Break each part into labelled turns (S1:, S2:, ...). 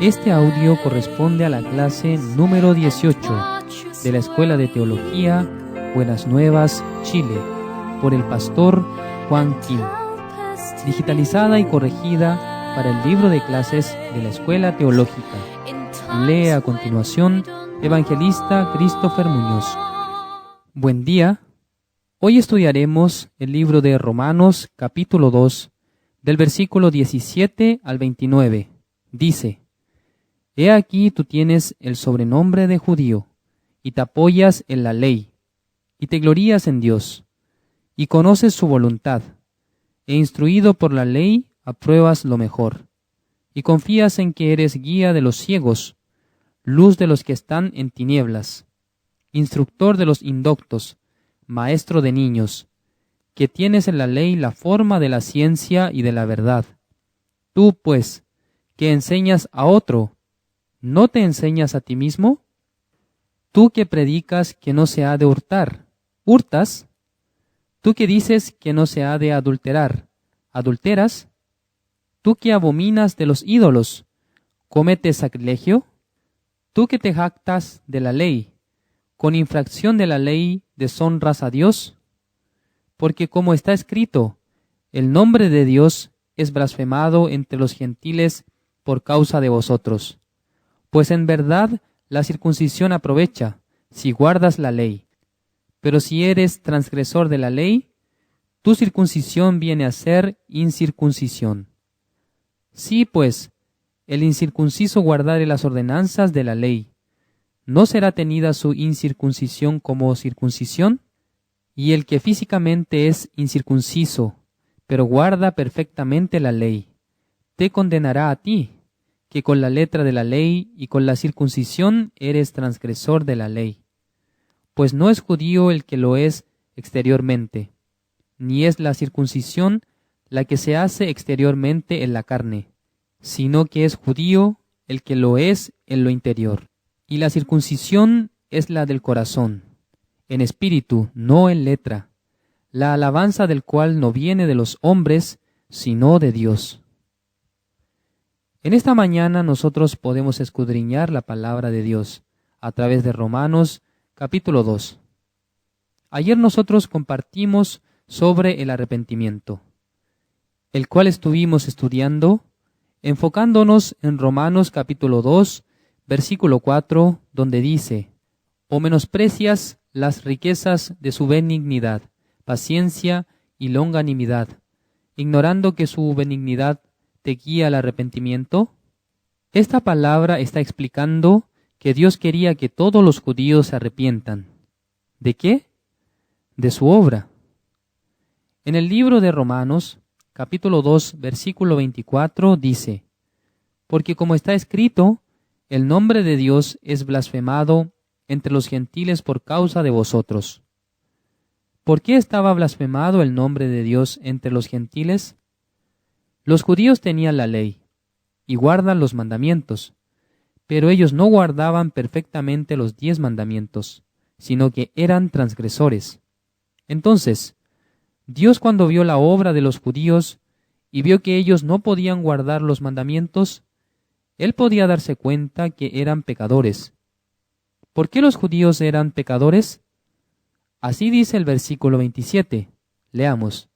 S1: Este audio corresponde a la clase número 18 de la Escuela de Teología Buenas Nuevas, Chile, por el pastor Juan Kim, digitalizada y corregida para el libro de clases de la Escuela Teológica. Lee a continuación Evangelista Christopher Muñoz. Buen día. Hoy estudiaremos el libro de Romanos, capítulo 2, del versículo 17 al 29. Dice: He aquí tú tienes el sobrenombre de judío, y te apoyas en la ley, y te glorías en Dios, y conoces su voluntad, e instruido por la ley apruebas lo mejor, y confías en que eres guía de los ciegos, luz de los que están en tinieblas, instructor de los indoctos, maestro de niños, que tienes en la ley la forma de la ciencia y de la verdad. Tú, pues, que enseñas a otro, ¿no te enseñas a ti mismo? Tú que predicas que no se ha de hurtar, ¿hurtas? Tú que dices que no se ha de adulterar, ¿adulteras? Tú que abominas de los ídolos, ¿cometes sacrilegio? Tú que te jactas de la ley, con infracción de la ley deshonras a Dios. Porque como está escrito, el nombre de Dios es blasfemado entre los gentiles por causa de vosotros. Pues en verdad la circuncisión aprovecha, si guardas la ley. Pero si eres transgresor de la ley, tu circuncisión viene a ser incircuncisión. Si, pues, el incircunciso guardare las ordenanzas de la ley, ¿no será tenida su incircuncisión como circuncisión? Y el que físicamente es incircunciso, pero guarda perfectamente la ley, te condenará a ti, que con la letra de la ley y con la circuncisión eres transgresor de la ley. Pues no es judío el que lo es exteriormente, ni es la circuncisión la que se hace exteriormente en la carne, sino que es judío el que lo es en lo interior. Y la circuncisión es la del corazón, en espíritu, no en letra, la alabanza del cual no viene de los hombres, sino de Dios. En esta mañana nosotros podemos escudriñar la palabra de Dios a través de Romanos capítulo 2. Ayer nosotros compartimos sobre el arrepentimiento, el cual estuvimos estudiando, enfocándonos en Romanos capítulo 2, versículo 4, donde dice: «O menosprecias las riquezas de su benignidad, paciencia y longanimidad, ignorando que su benignidad te guía al arrepentimiento». Esta palabra está explicando que Dios quería que todos los judíos se arrepientan. ¿De qué? De su obra. En el libro de Romanos, capítulo 2, versículo 24, dice: «Porque como está escrito, el nombre de Dios es blasfemado entre los gentiles por causa de vosotros». ¿Por qué estaba blasfemado el nombre de Dios entre los gentiles? Los judíos tenían la ley y guardan los mandamientos, pero ellos no guardaban perfectamente los 10 mandamientos, sino que eran transgresores. Entonces, Dios, cuando vio la obra de los judíos y vio que ellos no podían guardar los mandamientos, Él podía darse cuenta que eran pecadores. ¿Por qué los judíos eran pecadores? Así dice el versículo 27. Leamos: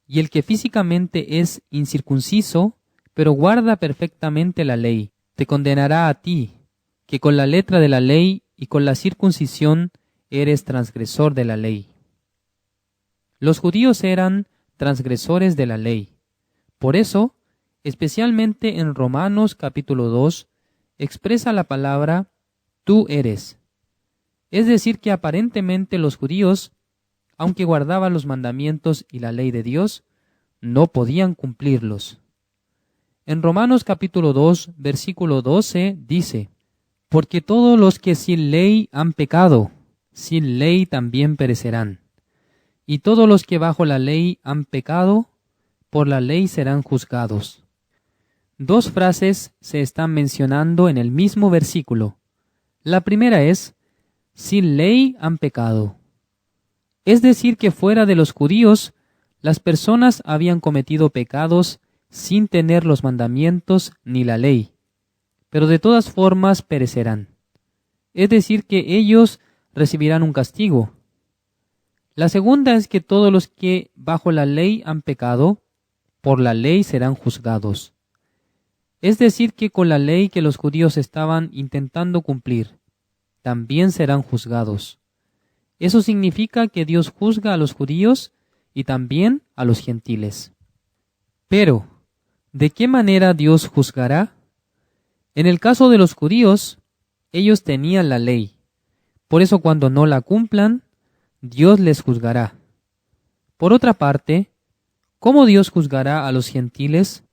S1: «Y el que físicamente es incircunciso, pero guarda perfectamente la ley, te condenará a ti, que con la letra de la ley y con la circuncisión eres transgresor de la ley». Los judíos eran transgresores de la ley. Por eso, especialmente en Romanos capítulo 2, expresa la palabra «tú eres». Es decir, que aparentemente los judíos, aunque guardaban los mandamientos y la ley de Dios, no podían cumplirlos. En Romanos capítulo 2, versículo 12 dice: «Porque todos los que sin ley han pecado, sin ley también perecerán. Y todos los que bajo la ley han pecado, por la ley serán juzgados». Dos frases se están mencionando en el mismo versículo. La primera es: «sin ley han pecado». Es decir, que fuera de los judíos, Las personas habían cometido pecados sin tener los mandamientos ni la ley, pero de todas formas perecerán. Es decir, que ellos recibirán un castigo. La segunda es que todos los que bajo la ley han pecado, por la ley serán juzgados. Es decir, que con la ley que los judíos estaban intentando cumplir, también serán juzgados. Eso significa que Dios juzga a los judíos y también a los gentiles. Pero, ¿de qué manera Dios juzgará? En el caso de los judíos, ellos tenían la ley. Por eso cuando no la cumplan, Dios les juzgará. Por otra parte, ¿cómo Dios juzgará a los gentiles?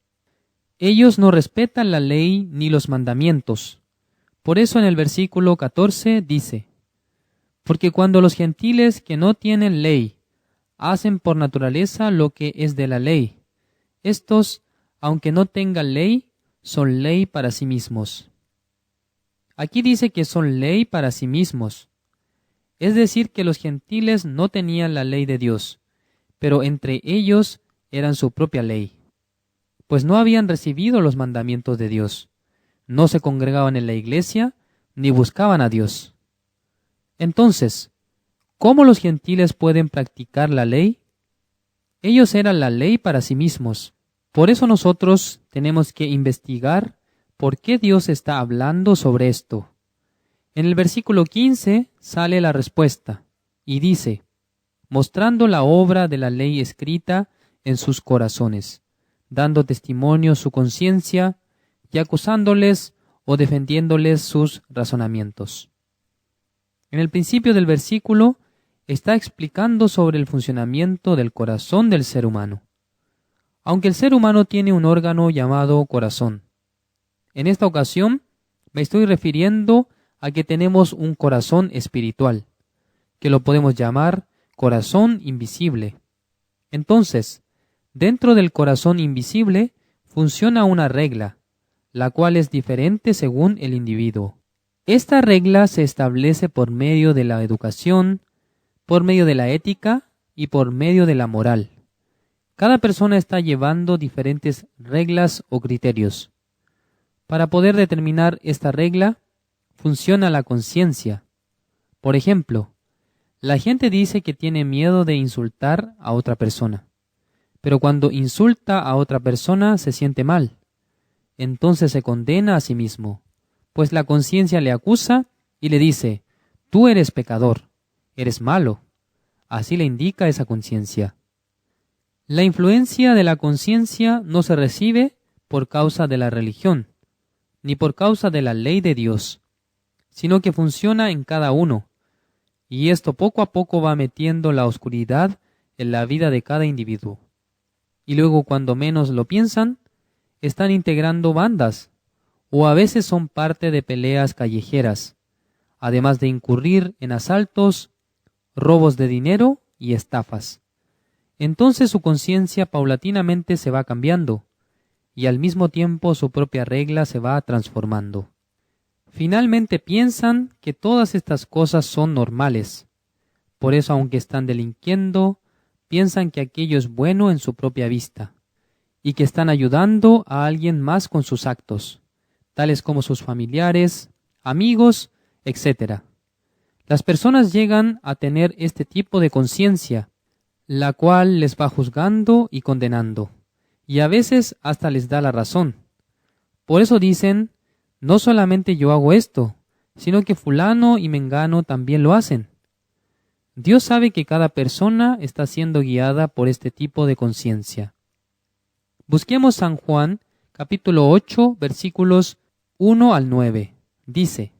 S1: Ellos no respetan la ley ni los mandamientos. Por eso en el versículo 14 dice: porque cuando los gentiles que no tienen ley hacen por naturaleza lo que es de la ley, estos, aunque no tengan ley, son ley para sí mismos. Aquí dice que son ley para sí mismos. Es decir, que los gentiles no tenían la ley de Dios, pero entre ellos eran su propia ley, pues no habían recibido los mandamientos de Dios, no se congregaban en la iglesia, ni buscaban a Dios. Entonces, ¿cómo los gentiles pueden practicar la ley? Ellos eran la ley para sí mismos. Por eso nosotros tenemos que investigar por qué Dios está hablando sobre esto. En el versículo 15 sale la respuesta y dice: mostrando la obra de la ley escrita en sus corazones, dando testimonio su conciencia y acusándoles o defendiéndoles sus razonamientos. En el principio del versículo está explicando sobre el funcionamiento del corazón del ser humano. Aunque el ser humano tiene un órgano llamado corazón, en esta ocasión me estoy refiriendo a que tenemos un corazón espiritual, que lo podemos llamar corazón invisible. Entonces, dentro del corazón invisible funciona una regla, la cual es diferente según el individuo. Esta regla se establece por medio de la educación, por medio de la ética y por medio de la moral. Cada persona está llevando diferentes reglas o criterios. Para poder determinar esta regla, funciona la conciencia. Por ejemplo, la gente dice que tiene miedo de insultar a otra persona, pero cuando insulta a otra persona se siente mal. Entonces se condena a sí mismo, pues la conciencia le acusa y le dice: tú eres pecador, eres malo. Así le indica esa conciencia. La influencia de la conciencia no se recibe por causa de la religión, ni por causa de la ley de Dios, sino que funciona en cada uno, y esto poco a poco va metiendo la oscuridad en la vida de cada individuo. Y luego, cuando menos lo piensan, están integrando bandas, o a veces son parte de peleas callejeras, además de incurrir en asaltos, robos de dinero y estafas. Entonces su conciencia paulatinamente se va cambiando, y al mismo tiempo su propia regla se va transformando. Finalmente piensan que todas estas cosas son normales. Por eso, aunque están delinquiendo, piensan que aquello es bueno en su propia vista, y que están ayudando a alguien más con sus actos, tales como sus familiares, amigos, etc. Las personas llegan a tener este tipo de conciencia, la cual les va juzgando y condenando, y a veces hasta les da la razón. Por eso dicen: no solamente yo hago esto, sino que fulano y mengano también lo hacen. Dios sabe que cada persona está siendo guiada por este tipo de conciencia. Busquemos San Juan, capítulo 8, versículos 1 al 9. Dice: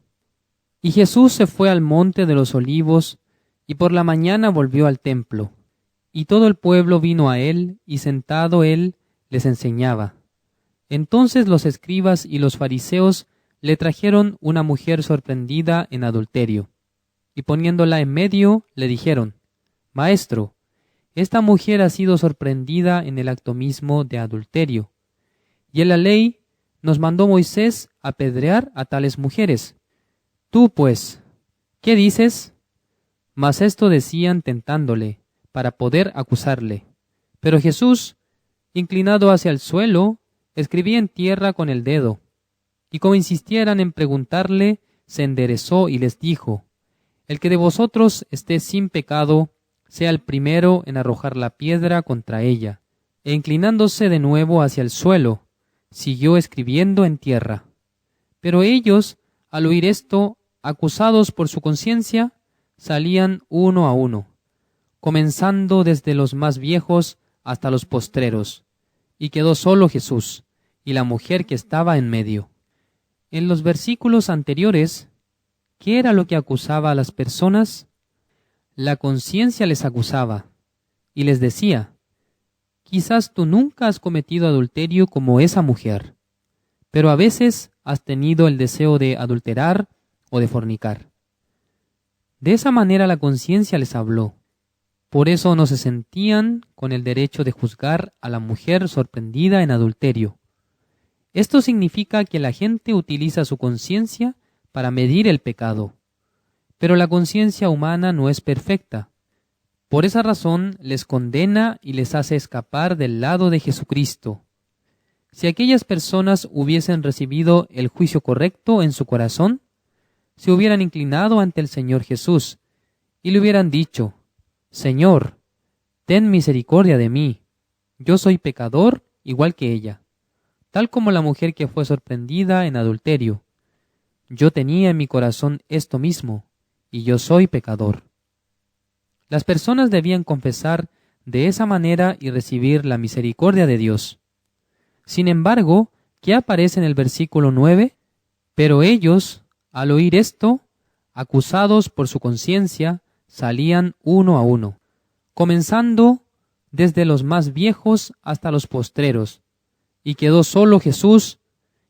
S1: y Jesús se fue al monte de los olivos, y por la mañana volvió al templo. Y todo el pueblo vino a él, y sentado él les enseñaba. Entonces los escribas y los fariseos le trajeron una mujer sorprendida en adulterio, y poniéndola en medio, le dijeron: Maestro, esta mujer ha sido sorprendida en el acto mismo de adulterio, y en la ley nos mandó Moisés apedrear a tales mujeres. Tú, pues, ¿qué dices? Mas esto decían tentándole, para poder acusarle. Pero Jesús, inclinado hacia el suelo, escribía en tierra con el dedo, y como insistieran en preguntarle, se enderezó y les dijo: El que de vosotros esté sin pecado, sea el primero en arrojar la piedra contra ella. E inclinándose de nuevo hacia el suelo, siguió escribiendo en tierra. Pero ellos, al oír esto, acusados por su conciencia, salían uno a uno, comenzando desde los más viejos hasta los postreros, y quedó solo Jesús y la mujer que estaba en medio. En los versículos anteriores, ¿qué era lo que acusaba a las personas? La conciencia les acusaba y les decía: quizás tú nunca has cometido adulterio como esa mujer, pero a veces has tenido el deseo de adulterar o de fornicar. De esa manera la conciencia les habló. Por eso no se sentían con el derecho de juzgar a la mujer sorprendida en adulterio. Esto significa que la gente utiliza su conciencia para medir el pecado. Pero la conciencia humana no es perfecta. Por esa razón les condena y les hace escapar del lado de Jesucristo. Si aquellas personas hubiesen recibido el juicio correcto en su corazón, se hubieran inclinado ante el Señor Jesús y le hubieran dicho: Señor, ten misericordia de mí, yo soy pecador igual que ella, tal como la mujer que fue sorprendida en adulterio. Yo tenía en mi corazón esto mismo, y yo soy pecador. Las personas debían confesar de esa manera y recibir la misericordia de Dios. Sin embargo, ¿qué aparece en el versículo 9? Pero ellos, al oír esto, acusados por su conciencia, salían uno a uno, comenzando desde los más viejos hasta los postreros, y quedó solo Jesús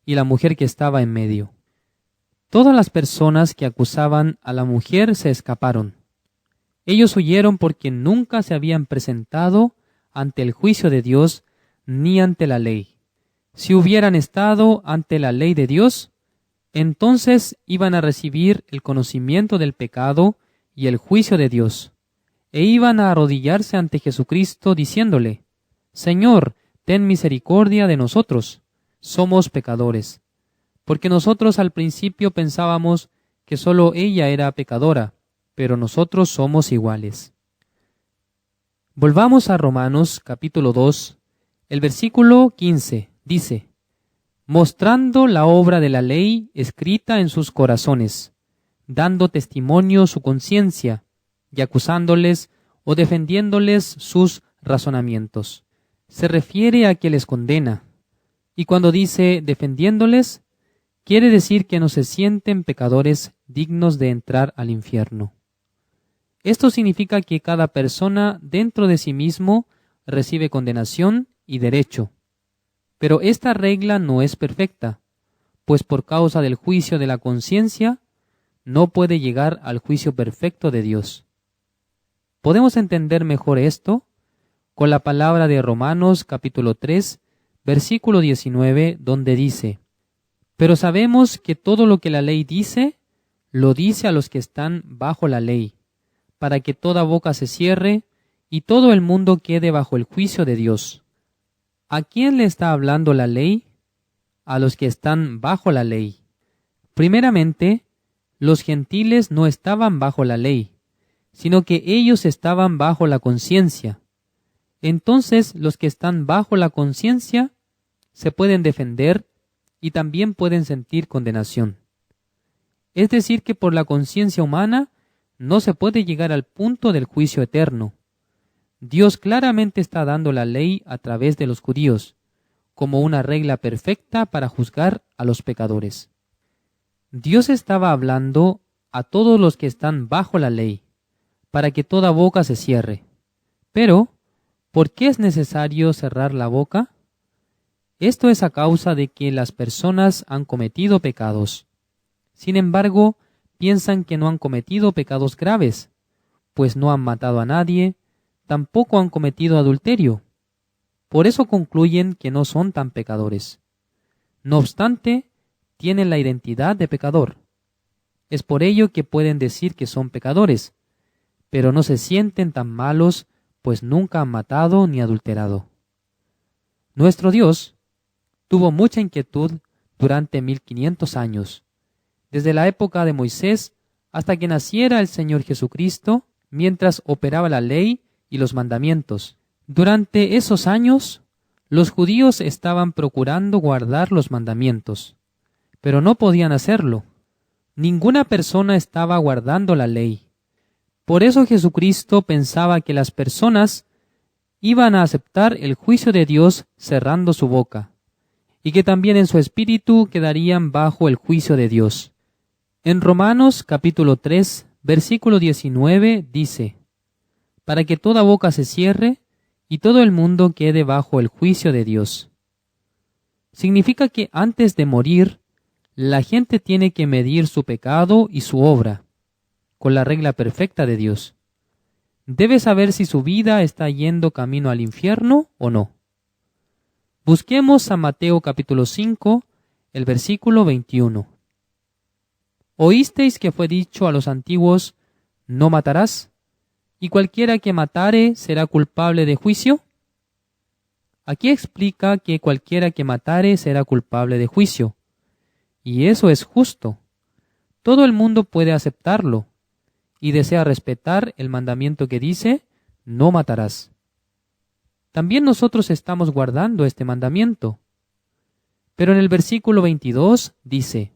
S1: y la mujer que estaba en medio. Todas las personas que acusaban a la mujer se escaparon. Ellos huyeron porque nunca se habían presentado ante el juicio de Dios ni ante la ley. Si hubieran estado ante la ley de Dios, entonces iban a recibir el conocimiento del pecado y el juicio de Dios, e iban a arrodillarse ante Jesucristo diciéndole: Señor, ten misericordia de nosotros, somos pecadores. Porque nosotros al principio pensábamos que solo ella era pecadora, pero nosotros somos iguales. Volvamos a Romanos capítulo 2, el versículo 15, dice: mostrando la obra de la ley escrita en sus corazones, dando testimonio su conciencia, y acusándoles o defendiéndoles sus razonamientos. Se refiere a que les condena, y cuando dice defendiéndoles, quiere decir que no se sienten pecadores dignos de entrar al infierno. Esto significa que cada persona dentro de sí mismo recibe condenación y derecho. Pero esta regla no es perfecta, pues por causa del juicio de la conciencia, no puede llegar al juicio perfecto de Dios. ¿Podemos entender mejor esto? Con la palabra de Romanos capítulo 3, versículo 19, donde dice: pero sabemos que todo lo que la ley dice, lo dice a los que están bajo la ley, para que toda boca se cierre y todo el mundo quede bajo el juicio de Dios. ¿A quién le está hablando la ley? A los que están bajo la ley. Primeramente, los gentiles no estaban bajo la ley, sino que ellos estaban bajo la conciencia. Entonces, los que están bajo la conciencia se pueden defender y también pueden sentir condenación. Es decir, que por la conciencia humana no se puede llegar al punto del juicio eterno. Dios claramente está dando la ley a través de los judíos, como una regla perfecta para juzgar a los pecadores. Dios estaba hablando a todos los que están bajo la ley, para que toda boca se cierre. Pero, ¿por qué es necesario cerrar la boca? Esto es a causa de que las personas han cometido pecados. Sin embargo, piensan que no han cometido pecados graves, pues no han matado a nadie, tampoco han cometido adulterio. Por eso concluyen que no son tan pecadores. No obstante, tienen la identidad de pecador. Es por ello que pueden decir que son pecadores, pero no se sienten tan malos pues nunca han matado ni adulterado. Nuestro Dios tuvo mucha inquietud durante 1500 años, desde la época de Moisés hasta que naciera el Señor Jesucristo, mientras operaba la ley y los mandamientos. Durante esos años, los judíos estaban procurando guardar los mandamientos, pero no podían hacerlo. Ninguna persona estaba guardando la ley. Por eso Jesucristo pensaba que las personas iban a aceptar el juicio de Dios cerrando su boca, y que también en su espíritu quedarían bajo el juicio de Dios. En Romanos capítulo 3, versículo 19 dice: para que toda boca se cierre y todo el mundo quede bajo el juicio de Dios. Significa que antes de morir, la gente tiene que medir su pecado y su obra con la regla perfecta de Dios. Debe saber si su vida está yendo camino al infierno o no. Busquemos a Mateo capítulo 5, el versículo 21. ¿Oísteis que fue dicho a los antiguos, no matarás? ¿Y cualquiera que matare será culpable de juicio? Aquí explica que cualquiera que matare será culpable de juicio. Y eso es justo. Todo el mundo puede aceptarlo y desea respetar el mandamiento que dice, no matarás. También nosotros estamos guardando este mandamiento. Pero en el versículo 22 dice: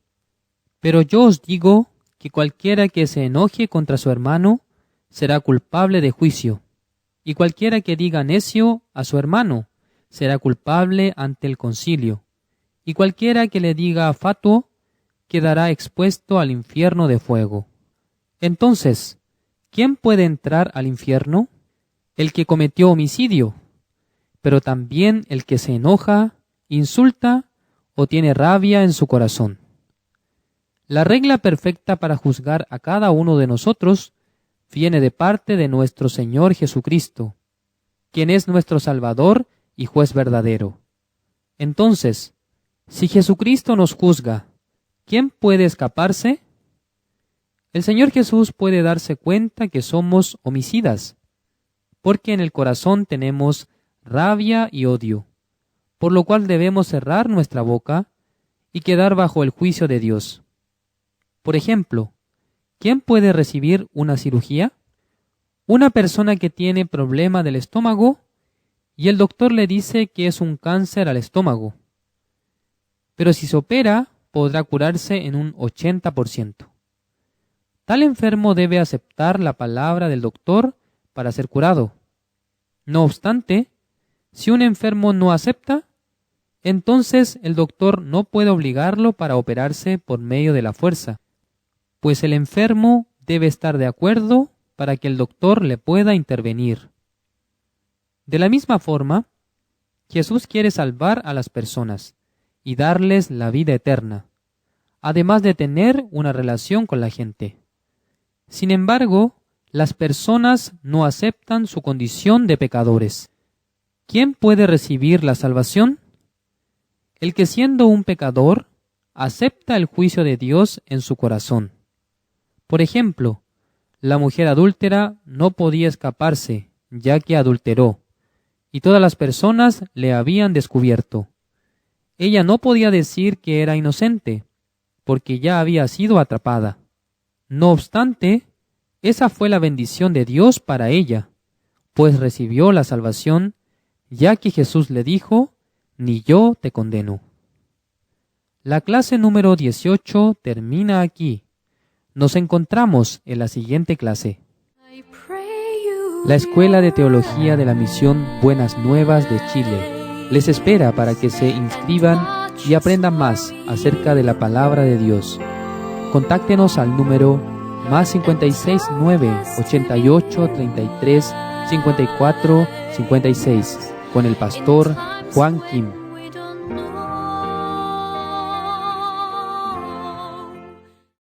S1: pero yo os digo que cualquiera que se enoje contra su hermano será culpable de juicio, y cualquiera que diga necio a su hermano será culpable ante el concilio, y cualquiera que le diga fatuo quedará expuesto al infierno de fuego. Entonces, ¿quién puede entrar al infierno? El que cometió homicidio, pero también el que se enoja, insulta o tiene rabia en su corazón. La regla perfecta para juzgar a cada uno de nosotros viene de parte de nuestro Señor Jesucristo, quien es nuestro Salvador y juez verdadero. Entonces, si Jesucristo nos juzga, ¿quién puede escaparse? El Señor Jesús puede darse cuenta que somos homicidas, porque en el corazón tenemos rabia y odio, por lo cual debemos cerrar nuestra boca y quedar bajo el juicio de Dios. Por ejemplo, ¿quién puede recibir una cirugía? Una persona que tiene problema del estómago y el doctor le dice que es un cáncer al estómago. Pero si se opera, podrá curarse en un 80%. Tal enfermo debe aceptar la palabra del doctor para ser curado. No obstante, si un enfermo no acepta, entonces el doctor no puede obligarlo para operarse por medio de la fuerza, pues el enfermo debe estar de acuerdo para que el doctor le pueda intervenir. De la misma forma, Jesús quiere salvar a las personas y darles la vida eterna, además de tener una relación con la gente. Sin embargo, las personas no aceptan su condición de pecadores. ¿Quién puede recibir la salvación? El que siendo un pecador, acepta el juicio de Dios en su corazón. Por ejemplo, la mujer adúltera no podía escaparse, ya que adulteró, y todas las personas le habían descubierto. Ella no podía decir que era inocente, porque ya había sido atrapada. No obstante, esa fue la bendición de Dios para ella, pues recibió la salvación, ya que Jesús le dijo, ni yo te condeno. La clase número 18 termina aquí. Nos encontramos en la siguiente clase. La Escuela de Teología de la Misión Buenas Nuevas de Chile les espera para que se inscriban y aprendan más acerca de la Palabra de Dios. Contáctenos al número +56 9 88 33 54 56 con el pastor Juan Kim.